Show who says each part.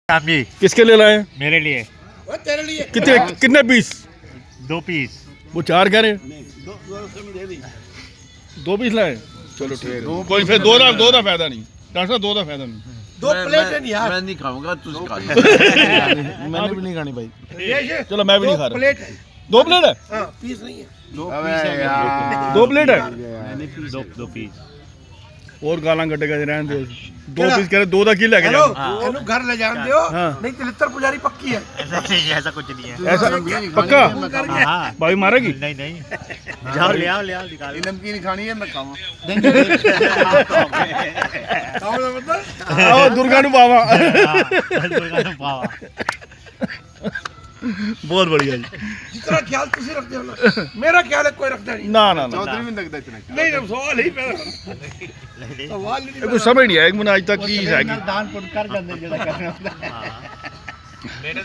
Speaker 1: आप जी
Speaker 2: किसके लिए लाए?
Speaker 1: मेरे लिए
Speaker 2: कितने कितने पीस?
Speaker 1: 2 पीस।
Speaker 2: वो 4 कह रहे? 2 पीस लाए? चलो ठीक है, कोई फिर दो का फायदा नहीं डॉक्टर साहब, 2 का फायदा नहीं।
Speaker 3: 2 प्लेट है यार।
Speaker 4: मैं नहीं खाऊंगा, तू खा ले।
Speaker 2: मैंने भी नहीं खानी भाई।
Speaker 3: ये
Speaker 2: चलो मैं भी नहीं खा
Speaker 3: 2
Speaker 2: रहा।
Speaker 3: प्लेट है।
Speaker 2: 2 प्लेट है?
Speaker 3: हाँ, पीस नहीं है।
Speaker 2: 2 प्लेट है?
Speaker 1: 2 पीस।
Speaker 2: और गाਲਾਂ ਕੱਢੇਗਾ ਜੇ ਰਹਿਣ ਦਿਓ। 2 ਪੀਸ ਕਹ ਰਹੇ 2 ਦਾ ਕੀ ਲੈ ਕੇ
Speaker 3: हेलो
Speaker 2: ਜਾਓ?
Speaker 3: ਇਹਨੂੰ ਘਰ ਲੈ ਜਾਣ ਦਿਓ
Speaker 2: हाँ।
Speaker 3: नहीं तिलत्तर पुजारी पक्की है।
Speaker 1: ऐसा नहीं है, ऐसा कुछ नहीं है।
Speaker 2: ऐसा पक्का?
Speaker 1: हाँ
Speaker 2: भाई मारेगी?
Speaker 1: नहीं नहीं जाओ ले आओ निकालो।
Speaker 4: नमकीन खानी है मैं खाऊं।
Speaker 3: खाओ ना मतलब
Speaker 2: ਆਓ ਦੁਰਗਾ ਨੂੰ ਪਾਵਾ।
Speaker 1: पावा
Speaker 2: ਬਹੁਤ ਬੜੀਆ ਜੀ।
Speaker 3: जितना ख्याल तुसी रखते हो ना मेरा ख्याल है कोई रखता नहीं।
Speaker 2: ਨਾ ਨਾ ਨਾ
Speaker 4: चौधरी भी लगता इतना।
Speaker 3: नहीं ना सवाल ही पैदा सवाल ही
Speaker 2: ਇਹ ਕੋਈ ਸਮਝ ਨਹੀਂ ਆਇਆ ਕਿ ਮੈਨੂੰ ਅੱਜ ਤੱਕ ਕੀ ਹੈਗੀ।
Speaker 1: दान पुण्य कर जाते जेड़ा करना होता है।